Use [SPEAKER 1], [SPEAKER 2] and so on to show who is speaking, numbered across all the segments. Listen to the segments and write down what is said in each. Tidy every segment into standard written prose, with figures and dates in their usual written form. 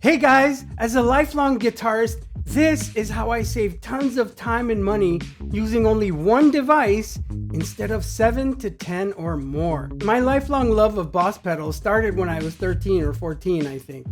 [SPEAKER 1] Hey guys, as a lifelong guitarist, this is how I save tons of time and money using only one device instead of 7 to 10 or more. My lifelong love of Boss pedals started when I was 13 or 14, I think.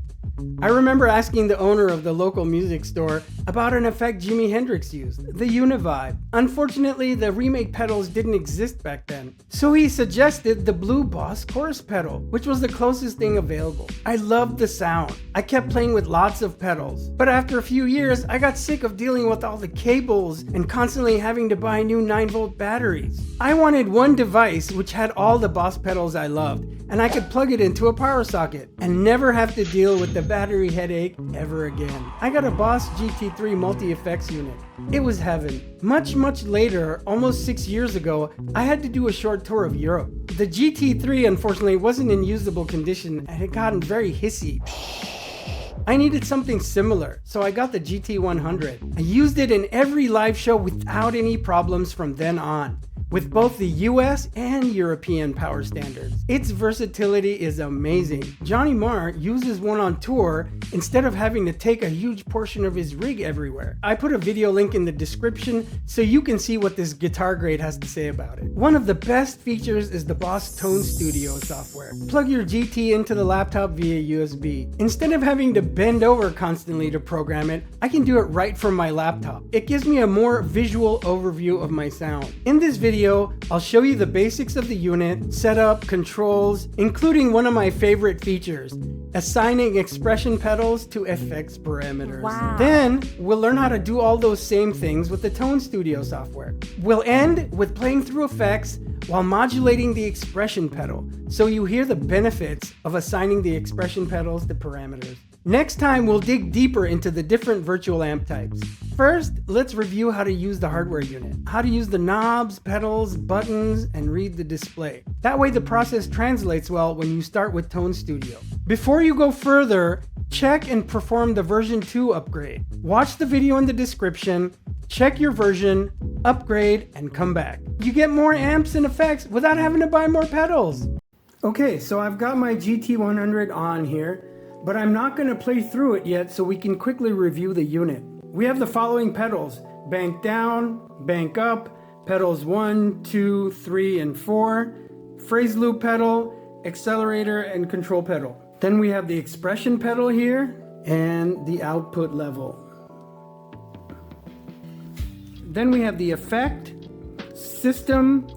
[SPEAKER 1] I remember asking the owner of the local music store about an effect Jimi Hendrix used, the Univibe. Unfortunately, the remake pedals didn't exist back then, so he suggested the Blue Boss chorus pedal, which was the closest thing available. I loved the sound. I kept playing with lots of pedals, but after a few years, I got sick of dealing with all the cables and constantly having to buy new 9-volt batteries. I wanted one device which had all the Boss pedals I loved, and I could plug it into a power socket and never have to deal with the battery headache ever again. I got a Boss GT-3 multi-effects unit. It was heaven. Much later, almost 6 years ago, I had to do a short tour of Europe. The GT-3 unfortunately wasn't in usable condition and had gotten very hissy. I needed something similar, so I got the GT-100. I used it in every live show without any problems from then on, with both the US and European power standards. Its versatility is amazing. Johnny Marr uses one on tour instead of having to take a huge portion of his rig everywhere. I put a video link in the description so you can see what this guitar grade has to say about it. One of the best features is the Boss Tone Studio software. Plug your GT into the laptop via USB. Instead of having to bend over constantly to program it, I can do it right from my laptop. It gives me a more visual overview of my sound. In this video, I'll show you the basics of the unit, setup, controls, including one of my favorite features, assigning expression pedals to effects parameters.
[SPEAKER 2] Wow.
[SPEAKER 1] Then, we'll learn how to do all those same things with the Tone Studio software. We'll end with playing through effects while modulating the expression pedal, so you hear the benefits of assigning the expression pedals to parameters. Next time, we'll dig deeper into the different virtual amp types. First, let's review how to use the hardware unit, how to use the knobs, pedals, buttons, and read the display. That way the process translates well when you start with Tone Studio. Before you go further, check and perform the version 2 upgrade. Watch the video in the description, check your version, upgrade, and come back. You get more amps and effects without having to buy more pedals. Okay, so I've got my GT-100 on here, but I'm not going to play through it yet, so we can quickly review the unit. We have the following pedals: bank down, bank up, pedals 1, 2, 3, and 4, phrase loop pedal, accelerator, and control pedal. Then we have the expression pedal here, and the output level. Then we have the effect, system,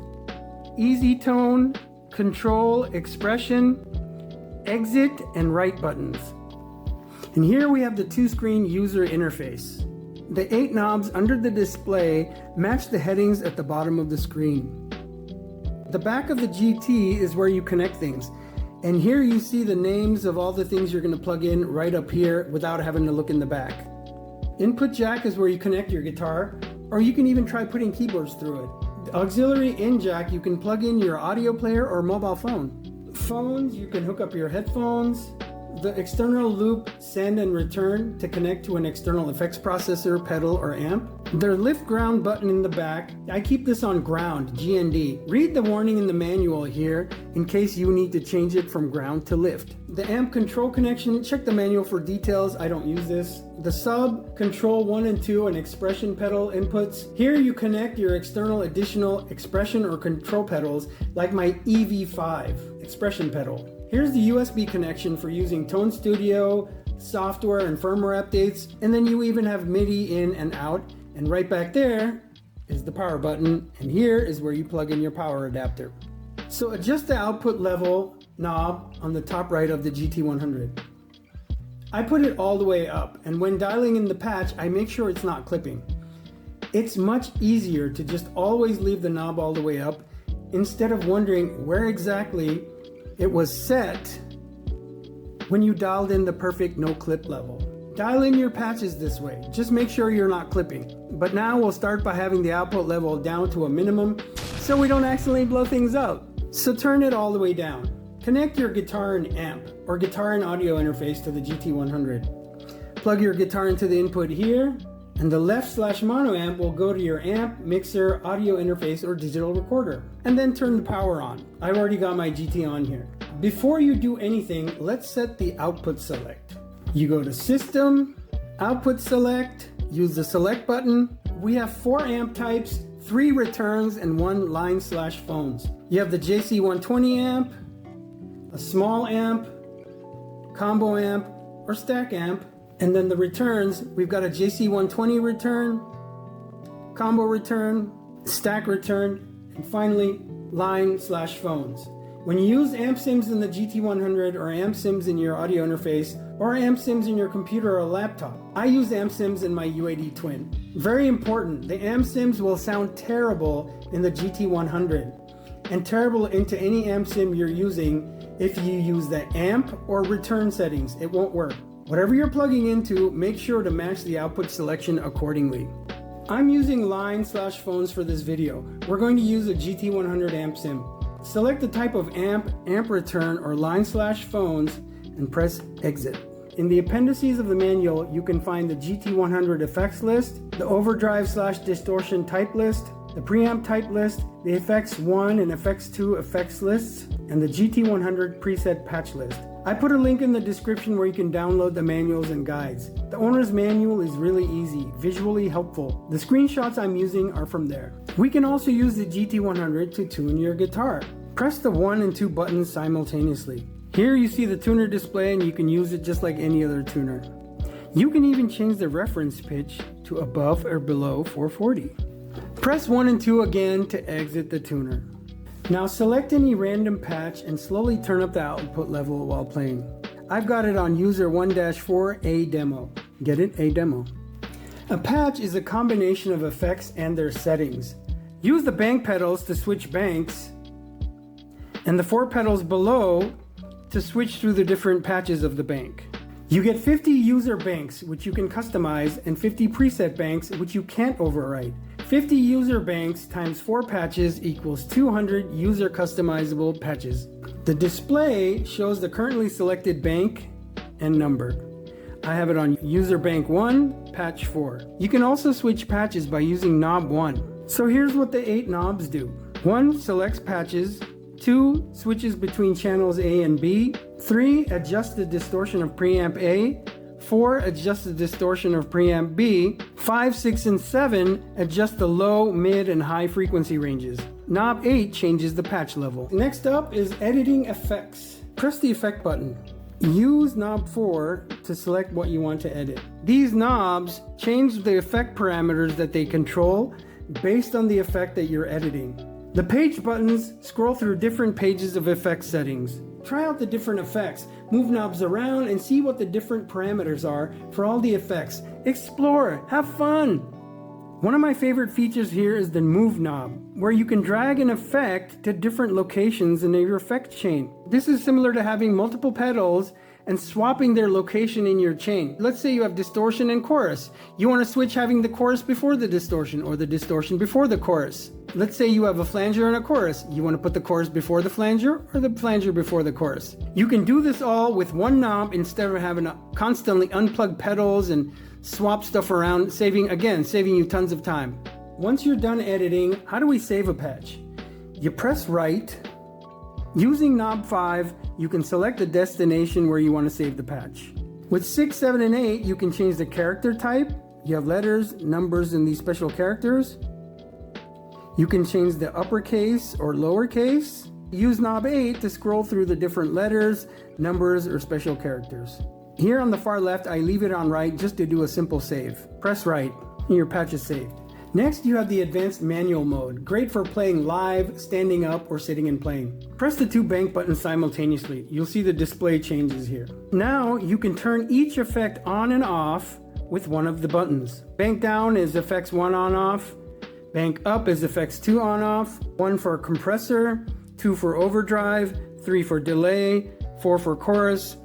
[SPEAKER 1] easy tone, control, expression, exit, and right buttons. And here we have the 2-screen user interface. The 8 knobs under the display match the headings at the bottom of the screen. The back of the GT is where you connect things. And here you see the names of all the things you're going to plug in right up here without having to look in the back. Input jack is where you connect your guitar, or you can even try putting keyboards through it. The auxiliary in jack, you can plug in your audio player or mobile phone. Phones, you can hook up your headphones. The external loop send and return to connect to an external effects processor, pedal, or amp. Their lift ground button in the back, I keep this on ground, GND. Read the warning in the manual here in case you need to change it from ground to lift. The amp control connection, check the manual for details, I don't use this. The sub, control 1 and 2, and expression pedal inputs. Here you connect your external additional expression or control pedals, like my EV5 expression pedal. Here's the USB connection for using Tone Studio, software and firmware updates, and then you even have MIDI in and out, and right back there is the power button, and here is where you plug in your power adapter. So adjust the output level knob on the top right of the GT-100. I put it all the way up, and when dialing in the patch, I make sure it's not clipping. It's much easier to just always leave the knob all the way up instead of wondering where exactly it was set when you dialed in the perfect no clip level. Dial in your patches this way, just make sure you're not clipping. But now we'll start by having the output level down to a minimum so we don't accidentally blow things out. So turn it all the way down. Connect your guitar and amp or guitar and audio interface to the GT-100. Plug your guitar into the input here, and the left/mono amp will go to your amp, mixer, audio interface, or digital recorder. And then turn the power on. I've already got my GT on here. Before you do anything, let's set the output select. You go to System, Output Select, use the Select button. We have 4 amp types, 3 returns, and 1 line/phones. You have the JC-120 amp, a small amp, combo amp, or stack amp. And then the returns, we've got a JC-120 return, combo return, stack return, and finally line/phones. When you use amp sims in the GT-100 or amp sims in your audio interface or amp sims in your computer or laptop, I use amp sims in my UAD Twin. Very important, the amp sims will sound terrible in the GT-100 and terrible into any amp sim you're using if you use the amp or return settings. It won't work. Whatever you're plugging into, make sure to match the output selection accordingly. I'm using line/phones for this video. We're going to use a GT-100 amp sim. Select the type of amp, amp return, or line/phones and press exit. In the appendices of the manual, you can find the GT-100 effects list, the overdrive/distortion type list, the preamp type list, the effects 1 and effects 2 effects lists, and the GT-100 preset patch list. I put a link in the description where you can download the manuals and guides. The owner's manual is really easy, visually helpful. The screenshots I'm using are from there. We can also use the GT-100 to tune your guitar. Press the 1 and 2 buttons simultaneously. Here you see the tuner display and you can use it just like any other tuner. You can even change the reference pitch to above or below 440. Press 1 and 2 again to exit the tuner. Now select any random patch and slowly turn up the output level while playing. I've got it on user 1-4 A demo. Get it? A demo. A patch is a combination of effects and their settings. Use the bank pedals to switch banks and the 4 pedals below to switch through the different patches of the bank. You get 50 user banks, which you can customize, and 50 preset banks, which you can't overwrite. 50 user banks times 4 patches equals 200 user customizable patches. The display shows the currently selected bank and number. I have it on user bank 1, patch 4. You can also switch patches by using knob 1. So here's what the 8 knobs do. 1 selects patches, 2 switches between channels A and B, 3 adjusts the distortion of preamp A, 4 adjusts the distortion of preamp B, 5, 6, and 7 adjust the low, mid, and high frequency ranges. Knob 8 changes the patch level. Next up is editing effects. Press the effect button. Use knob 4 to select what you want to edit. These knobs change the effect parameters that they control based on the effect that you're editing. The page buttons scroll through different pages of effect settings. Try out the different effects, move knobs around, and see what the different parameters are for all the effects. Explore, have fun! One of my favorite features here is the move knob, where you can drag an effect to different locations in your effect chain. This is similar to having multiple pedals and swapping their location in your chain. Let's say you have distortion and chorus. You want to switch having the chorus before the distortion or the distortion before the chorus. Let's say you have a flanger and a chorus. You want to put the chorus before the flanger or the flanger before the chorus. You can do this all with one knob instead of having to constantly unplug pedals and swap stuff around, saving you tons of time. Once you're done editing, how do we save a patch? You press right. Using knob 5, you can select the destination where you want to save the patch. With 6, 7, and 8, you can change the character type. You have letters, numbers, and these special characters. You can change the uppercase or lowercase. Use knob 8 to scroll through the different letters, numbers, or special characters. Here on the far left, I leave it on right just to do a simple save. Press right, and your patch is saved. Next, you have the advanced manual mode, great for playing live, standing up, or sitting and playing. Press the 2 bank buttons simultaneously. You'll see the display changes here. Now, you can turn each effect on and off with one of the buttons. Bank down is effects 1 on off. Bank up is effects 2 on off. 1 for compressor, 2 for overdrive, 3 for delay, 4 for chorus,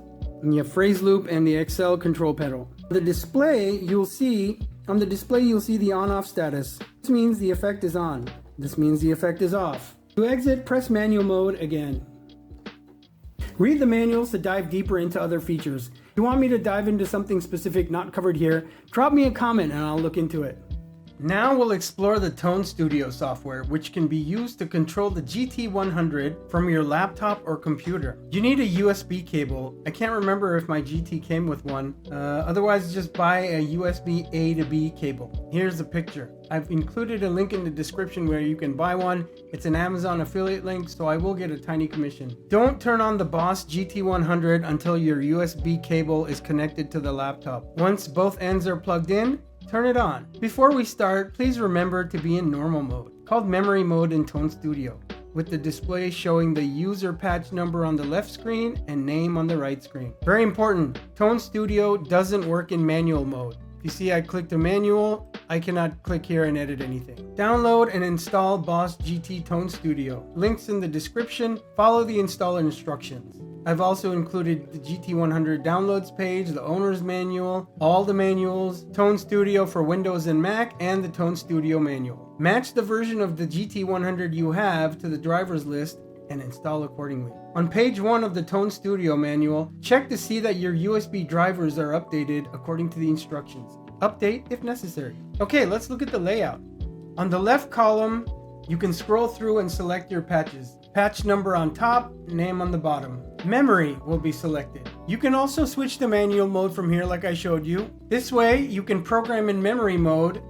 [SPEAKER 1] and you have phrase loop and the XL control pedal. On the display, you'll see the on-off status. This means the effect is on. This means the effect is off. To exit, press manual mode again. Read the manuals to dive deeper into other features. If you want me to dive into something specific not covered here, drop me a comment and I'll look into it. Now we'll explore the Tone Studio software, which can be used to control the GT-100 from your laptop or computer. You need a USB cable. I can't remember if my GT came with one. Otherwise, just buy a USB A to B cable. Here's the picture. I've included a link in the description where you can buy one. It's an Amazon affiliate link, so I will get a tiny commission. Don't turn on the Boss GT-100 until your USB cable is connected to the laptop. Once both ends are plugged in, turn it on. Before we start, please remember to be in normal mode, called memory mode in Tone Studio, with the display showing the user patch number on the left screen and name on the right screen. Very important, Tone Studio doesn't work in manual mode. You see I clicked a manual, I cannot click here and edit anything. Download and install Boss GT Tone Studio. Links in the description. Follow the installer instructions. I've also included the GT-100 downloads page, the owner's manual, all the manuals, Tone Studio for Windows and Mac, and the Tone Studio manual. Match the version of the GT-100 you have to the driver's list and install accordingly. On page 1 of the Tone Studio manual, check to see that your USB drivers are updated according to the instructions. Update if necessary. Okay, let's look at the layout. On the left column, you can scroll through and select your patches. Patch number on top, name on the bottom. Memory will be selected. You can also switch to manual mode from here like I showed you. This way, you can program in memory mode,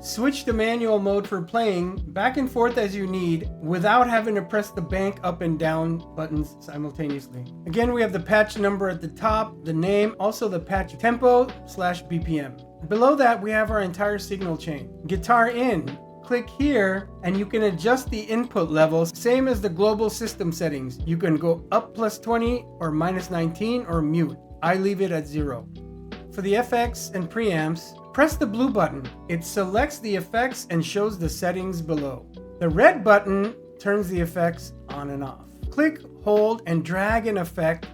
[SPEAKER 1] switch to manual mode for playing back and forth as you need without having to press the bank up and down buttons simultaneously. Again, we have the patch number at the top, the name, also the patch tempo/BPM. Below that, we have our entire signal chain. Guitar in. Click here and you can adjust the input levels, same as the global system settings. You can go up +20 or -19 or mute. I leave it at 0. For the FX and preamps, press the blue button. It selects the effects and shows the settings below. The red button turns the effects on and off. Click, hold, and drag an effect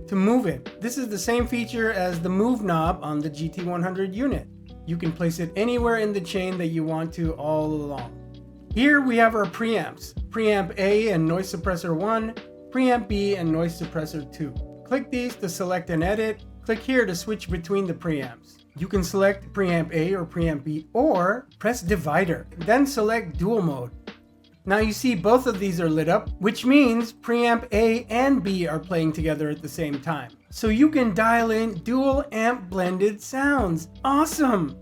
[SPEAKER 1] to move it. This is the same feature as the move knob on the GT-100 unit. You can place it anywhere in the chain that you want to all along. Here we have our preamps. Preamp A and noise suppressor 1, preamp B and noise suppressor 2. Click these to select and edit. Click here to switch between the preamps. You can select preamp A or preamp B or press divider, then select dual mode. Now you see both of these are lit up, which means preamp A and B are playing together at the same time. So you can dial in dual amp blended sounds. Awesome!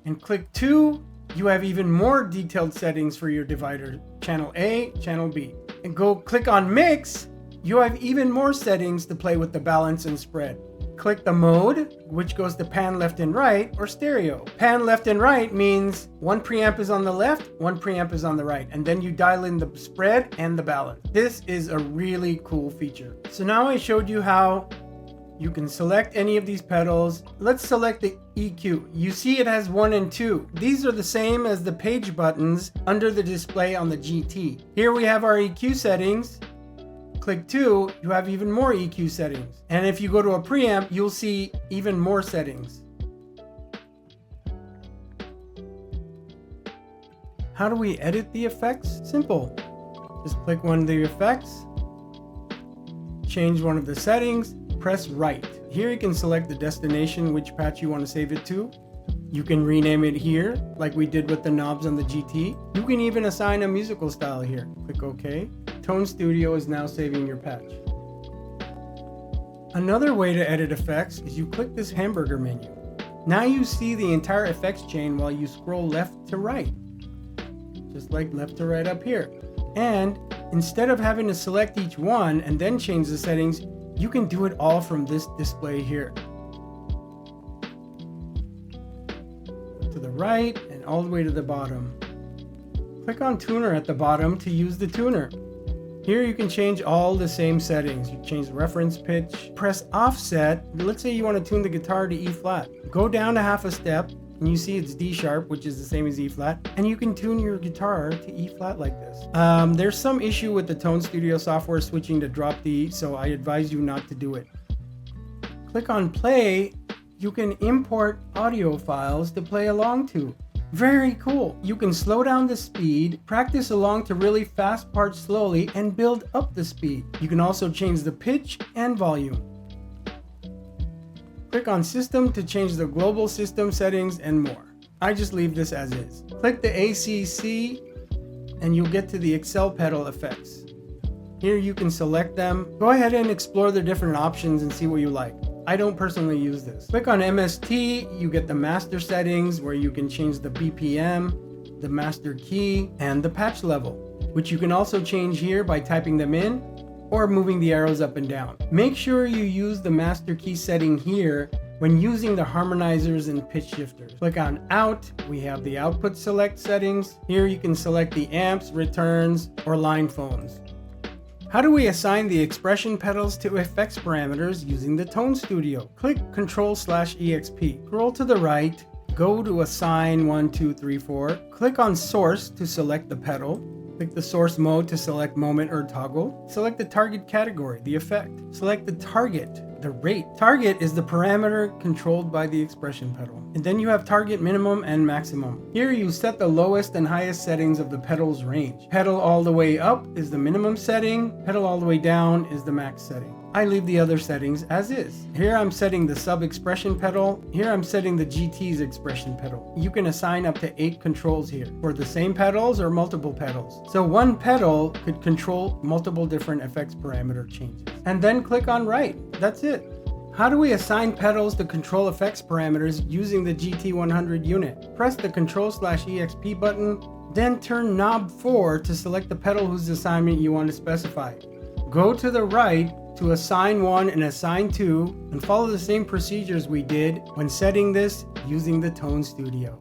[SPEAKER 1] And click 2, you have even more detailed settings for your divider. Channel A, channel B. And go click on mix, you have even more settings to play with the balance and spread. Click the mode, which goes to pan left and right, or stereo. Pan left and right means one preamp is on the left, one preamp is on the right, and then you dial in the spread and the balance. This is a really cool feature. So now I showed you how you can select any of these pedals. Let's select the EQ. You see it has 1 and 2. These are the same as the page buttons under the display on the GT. Here we have our EQ settings. Click 2, you have even more EQ settings. And if you go to a preamp, you'll see even more settings. How do we edit the effects? Simple. Just click one of the effects, change one of the settings, press right. Here you can select the destination, which patch you want to save it to. You can rename it here, like we did with the knobs on the GT. You can even assign a musical style here. Click OK. Tone Studio is now saving your patch. Another way to edit effects is you click this hamburger menu. Now you see the entire effects chain while you scroll left to right. Just like left to right up here. And instead of having to select each one and then change the settings, you can do it all from this display here. To the right and all the way to the bottom. Click on tuner at the bottom to use the tuner. Here you can change all the same settings. You change the reference pitch, press offset. Let's say you want to tune the guitar to E flat. Go down to half a step and you see it's D sharp, which is the same as E flat, and you can tune your guitar to E flat like this. There's some issue with the Tone Studio software switching to drop D, so I advise you not to do it. Click on play. You can import audio files to play along to. Very cool. You can slow down the speed, practice along to really fast parts slowly, and build up the speed. You can also change the pitch and volume. Click on System to change the global system settings and more. I just leave this as is. Click the ACC and you'll get to the Excel pedal effects. Here you can select them. Go ahead and explore the different options and see what you like. I don't personally use this. Click on MST, you get the master settings where you can change the BPM, the master key, and the patch level, which you can also change here by typing them in or moving the arrows up and down. Make sure you use the master key setting here when using the harmonizers and pitch shifters. Click on Out, we have the output select settings. Here you can select the amps, returns, or line phones. How do we assign the expression pedals to effects parameters using the Tone Studio? Click Ctrl/EXP. Scroll to the right, go to Assign 1, 2, 3, 4. Click on Source to select the pedal. Click the source mode to select moment or toggle. Select the target category, the effect. Select the target, the rate. Target is the parameter controlled by the expression pedal. And then you have target minimum and maximum. Here you set the lowest and highest settings of the pedal's range. Pedal all the way up is the minimum setting. Pedal all the way down is the max setting. I leave the other settings as is. Here I'm setting the sub expression pedal. Here I'm setting the GT's expression pedal. You can assign up to 8 controls here for the same pedals or multiple pedals. So one pedal could control multiple different effects parameter changes. And then click on Write. That's it. How do we assign pedals to control effects parameters using the GT-100 unit? Press the Ctrl/EXP button, then turn knob 4 to select the pedal whose assignment you want to specify. Go to the right to assign 1 and assign 2 and follow the same procedures we did when setting this using the Tone Studio.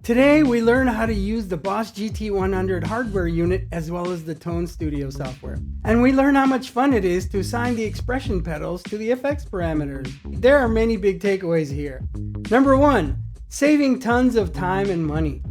[SPEAKER 1] Today we learn how to use the Boss GT-100 hardware unit as well as the Tone Studio software. And we learn how much fun it is to assign the expression pedals to the effects parameters. There are many big takeaways here. Number 1, saving tons of time and money.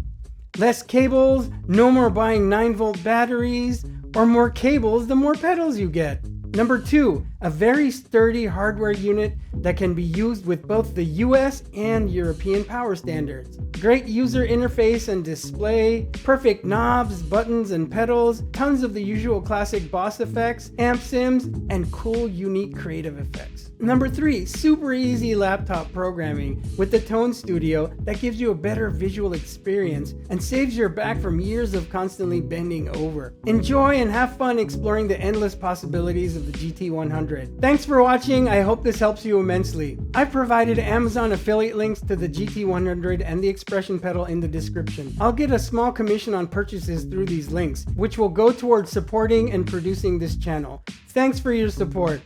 [SPEAKER 1] Less cables, no more buying 9-volt batteries, or more cables the more pedals you get. Number 2, a very sturdy hardware unit that can be used with both the US and European power standards. Great user interface and display, perfect knobs, buttons, and pedals, tons of the usual classic boss effects, amp sims, and cool, unique creative effects. Number 3, super easy laptop programming with the Tone Studio that gives you a better visual experience and saves your back from years of constantly bending over. Enjoy and have fun exploring the endless possibilities of the GT-100. Thanks for watching. I hope this helps you immensely. I've provided Amazon affiliate links to the GT-100 and the Expression pedal in the description. I'll get a small commission on purchases through these links, which will go towards supporting and producing this channel. Thanks for your support.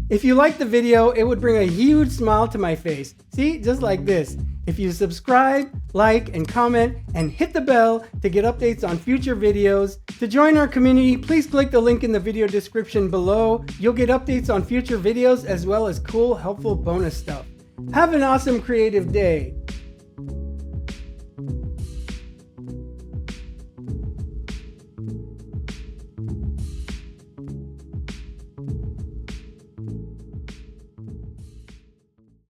[SPEAKER 1] If you liked the video, it would bring a huge smile to my face. See, just like this. If you subscribe, like, and comment, and hit the bell to get updates on future videos. To join our community, please click the link in the video description below. You'll get updates on future videos as well as cool, helpful bonus stuff. Have an awesome creative day.